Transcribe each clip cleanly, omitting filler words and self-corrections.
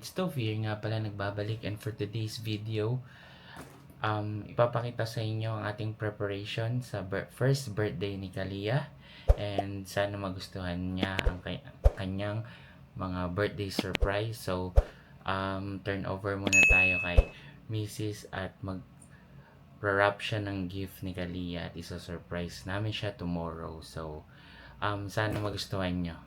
it's Tovir nga pala nagbabalik, and for today's video, ipapakita sa inyo ang ating preparation sa first birthday ni Kalia, and sana magustuhan niya ang kanyang mga birthday surprise. So, turn over muna tayo kay Mrs. at mag-wrap siya ng gift ni Kalia at isa-surprise namin siya tomorrow. So, sana magustuhan niyo.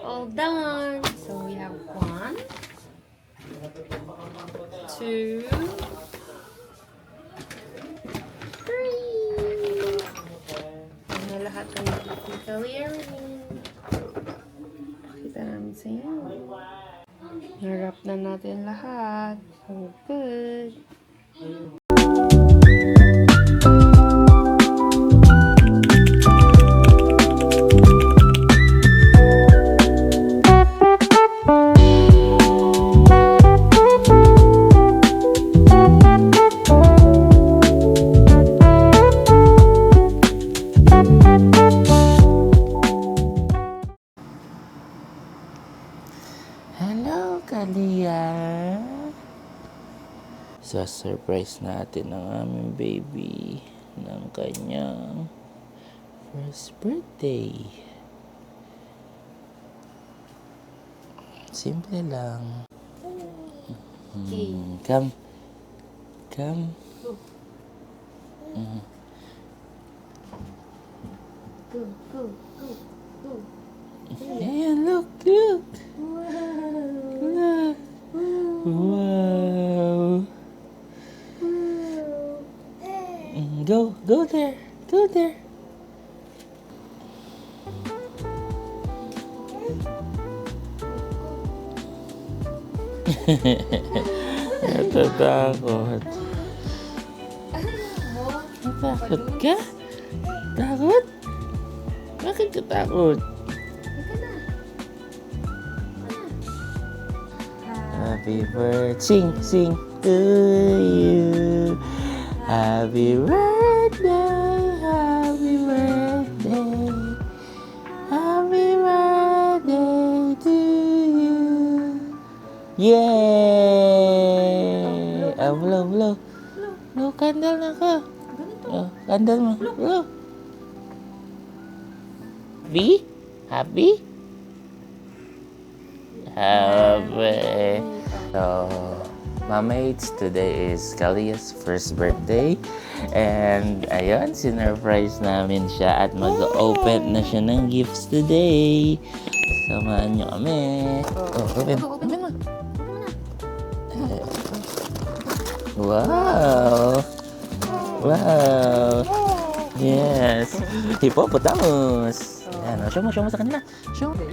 All done. So we have 1, 2, 3. Ano lahat ng clearing. Pakita namin sa inyo. Narap na natin lahat. So good. Hello, Kalia! Sa-surprise natin ang aming baby ng kanyang first birthday. Simple lang. Come. Come. Go, go, go, go. Ayan, look. Look. Wow. Go there. Go there. Natatakot. Natakot ka? Takot? Bakit ka takot? Happy birthday, sing to you. Happy birthday, happy birthday, happy birthday to you. Yay! Blow. Blow, candle na ka. Oh, candle mo. Blow. Happy? Happy? Happy. So, Mamates, today is Kalia's first birthday. And, ayun, sinurprise namin siya at mag-open na siya ng gifts today. Samahan nyo kami. Open mo. Wow! Yes! Hippopotamus! Ayan, show mo sa kanila. Show mo.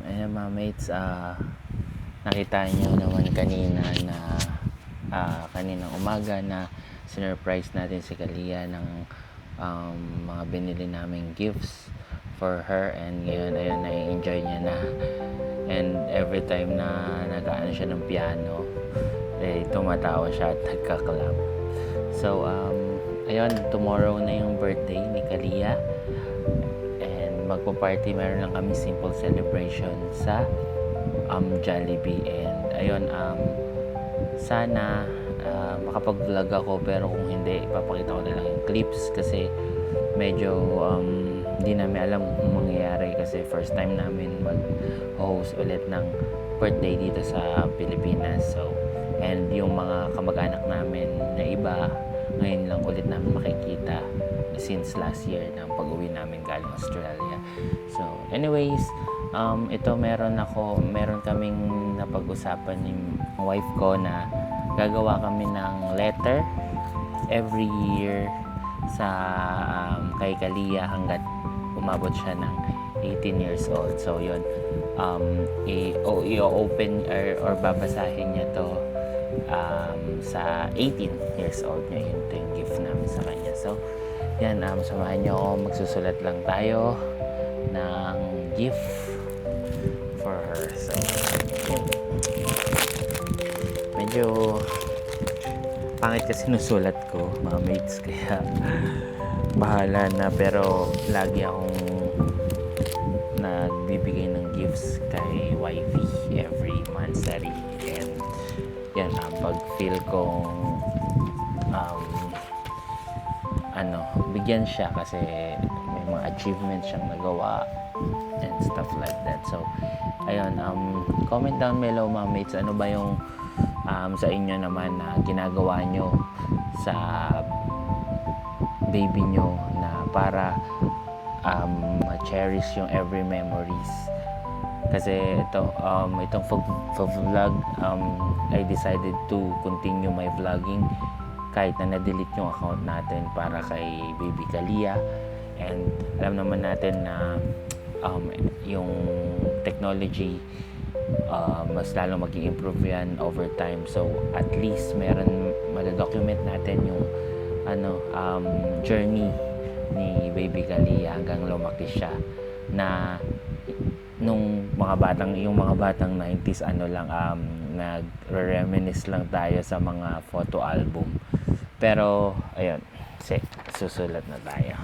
Ayan mga mates, nakita nyo naman kanina na kaninang umaga na sinurprise natin si Kalia ng mga binili naming gifts for her, and ngayon ayun, na-enjoy niya na, and every time na nag-aano siya ng piano tumatawa siya at nagka-clap. So ayun, tomorrow na yung birthday ni Kalia, and magpo-party, meron lang kami simple celebration sa Jollibee, and ayun, sana makapag-vlog ako, pero kung hindi, ipapakita ko na lang yung clips kasi medyo hindi namin alam kung mangyayari kasi first time namin mag-host ulit ng birthday dito sa Pilipinas. So, and yung mga kamag-anak namin na iba, ngayon lang ulit namin makikita since last year ng pag-uwi namin galing Australia. So, anyways, ito meron kaming napag-usapan ni wife ko na gagawa kami ng letter every year sa kay Kalia hanggat umabot siya ng 18 years old. So yun, i-open or babasahin niya to sa 18 years old niya. Yun, ito yung gift namin sa kanya. So, yan, samahan nyo ako. Magsusulat lang tayo ng gift for her. So, yun. Medyo pangit kasi sinusulat ko, mga mates, kaya bahala na. Pero lagi akong nagbibigay ng gifts kay wifey every monthsary. And yan, pag feel kong bigyan siya kasi may mga achievements siyang nagawa and stuff like that. So, ayun, comment down below mga mates, ano ba yung sa inyo naman na ginagawa nyo sa baby nyo na para ma-cherish yung every memories. Kasi itong vlog, I decided to continue my vlogging kahit na na-delete yung account natin para kay Baby Kalia. And alam naman natin na yung technology mas lalo mag-i-improve yan over time. So at least meron madadocument natin yung journey ni Baby Kalia hanggang lumaki siya, na nung yung mga batang 90s nagre-reminisce lang tayo sa mga photo album. Pero ayun, susulat na tayo.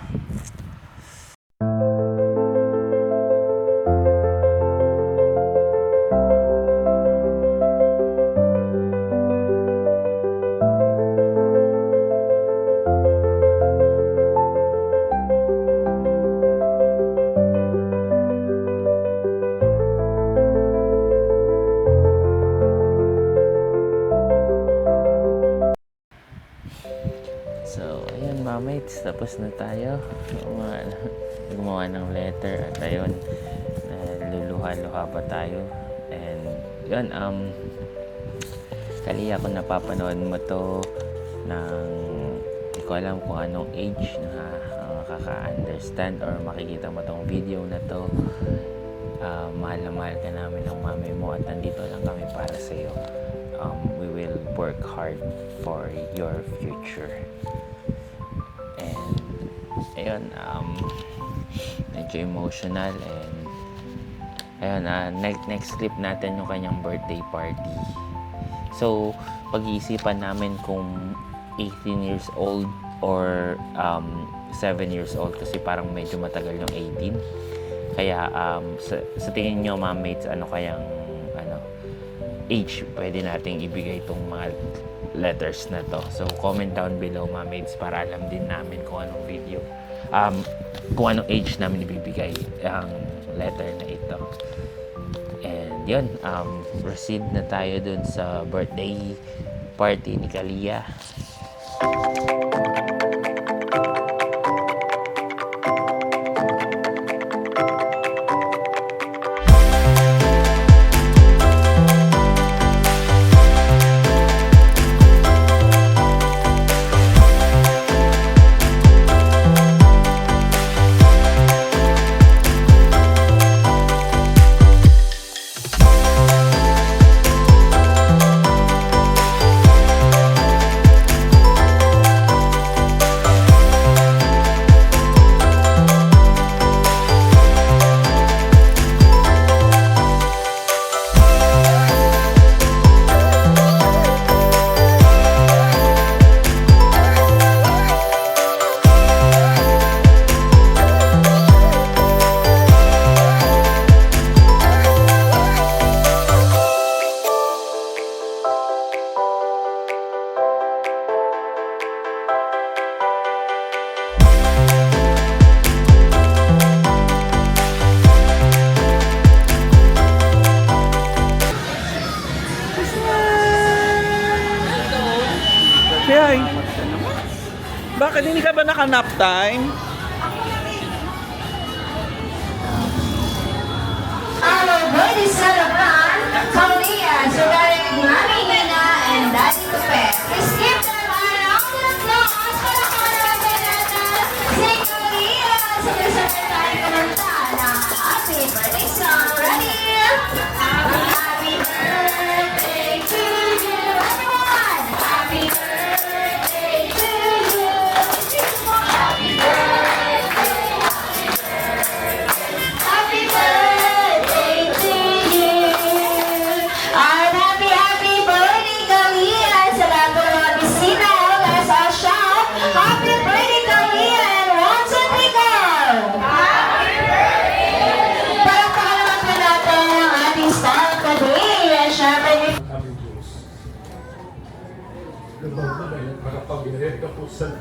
So, ayun mga mates, tapos na tayo. Gumawa ng letter at ayun, luluha-luha pa tayo. And yun, Kalia, kung napapanood mo to ng hindi ko alam kung anong age na kaka-understand or makikita mo tong video na to, mahal na mahal ka namin ng mami mo at nandito lang kami para sa iyo. We will work hard for your future. And ayun, medyo emotional. And ayun, next clip natin yung kanyang birthday party. So pag-iisipan namin kung 18 years old or 7 years old, kasi parang medyo matagal yung 18. Kaya sa tingin nyo mga mates, ano kayang age pwede nating ibigay itong mga letters na to? So comment down below mga mates para alam din namin kung anong video kung anong age namin ibibigay ang letter na ito. And yun, proceed na tayo dun sa birthday party ni Kalia. Hey, bakit hindi ka ba naka-nap time? Our birthday celebrant, Kalia, together with Mami Nina and Daddy Pepe. Please give them a round of applause para karating natin si Kalia. Sabay-sabay tayo kumanta ng happy birthday song. Ready? Happy birthday to you, everyone! Happy birthday to you! katapusan.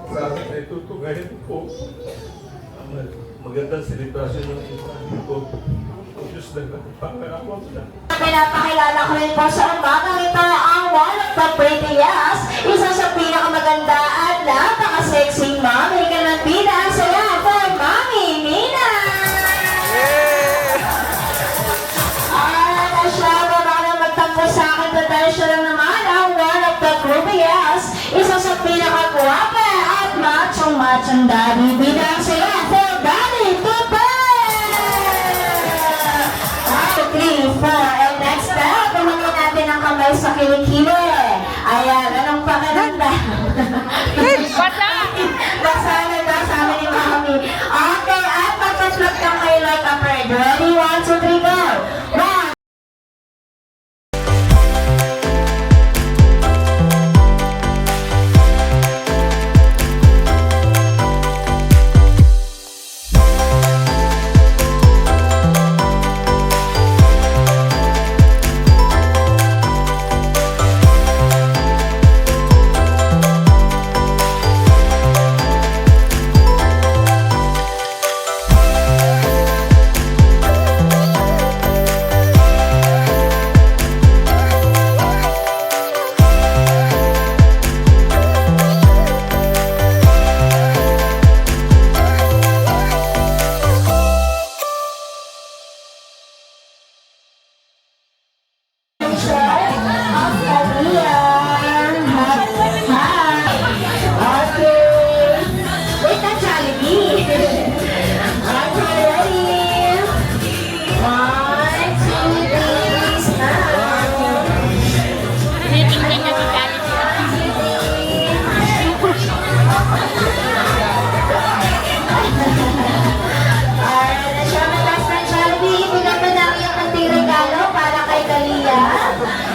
Sa akin ay tutugayin ko ang magandang selebrasyon ng ibahin ko. Ang Diyos na nagpangako na. Pinapakilala ko rin po sa umagang ito ang one of the prettiest, isa sa pinakamaganda at napaka-sexy mommy ka ng bida. Ang saya for Mami Mina! At siya ba na magtampo sa akin, dahil siya lang naman ang one of the groupiest, isa sa pinakagwape at machong-machong daddy. Bida ang saya for Daddy Tupe! 3, 4, and next step, tumingin natin ang kamay sa kilikili. Ayan, anong pakiramdam? Basa ni Mami. Okay, at magpa-flip ka kayo like a bird. Ready? 1, 2, 3, go! 1,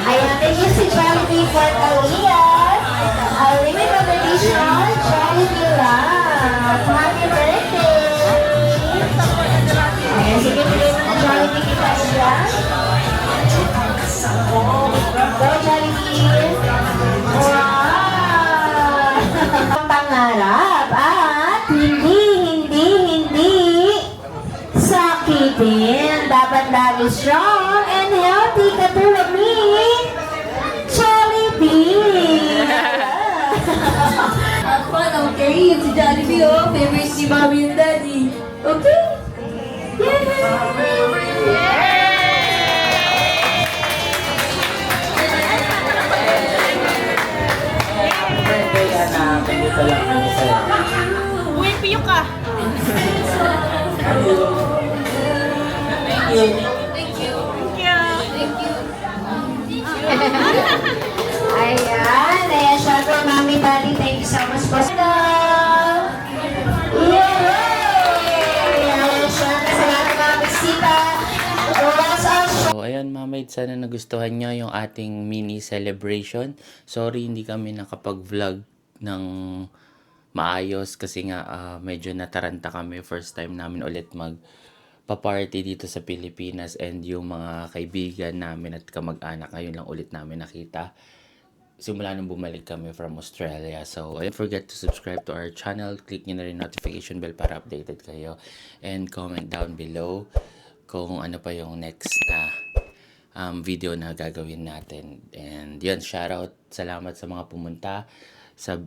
ayan, thank you si Jollibee for Aliyah. A limited edition Jollibee Love. Happy birthday! Ayan, sige, bigay mo na Jollibee kita siya. Go, Jollibee! Wow! Ang pangarap at hindi sakitin. Dapat lagi strong and healthy katulad ni Jollibee. Okay, yun si Jollibee, oh. Favorite si Mami and Daddy. Okay? Birthday anak, hindi pa lang kami sa'yo. Uy, piyo ka. Ayan, syempre Mami, Daddy, thank you so much po. Ayan, syempre sa lahat ng mga bisita. So, ayun mga maid, sana nagustuhan nyo yung ating mini celebration. Sorry, hindi kami nakapag-vlog ng maayos kasi nga medyo nataranta kami. First time namin ulit magpa-party dito sa Pilipinas, and yung mga kaibigan namin at kamag-anak ngayon lang ulit namin nakita simula nung bumalik kami from Australia. So, don't forget to subscribe to our channel. Click nyo na rin notification bell para updated kayo. And comment down below kung ano pa yung next na video na gagawin natin. And yun, shoutout. Salamat sa mga pumunta sa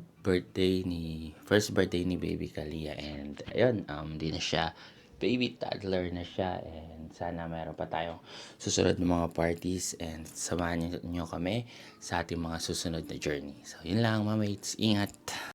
first birthday ni Baby Kalia. And ayun, di na siya, baby toddler na siya, and sana mayroon pa tayong susunod na mga parties, and samahan niyo kami sa ating mga susunod na journey. So, yun lang mga mates, ingat!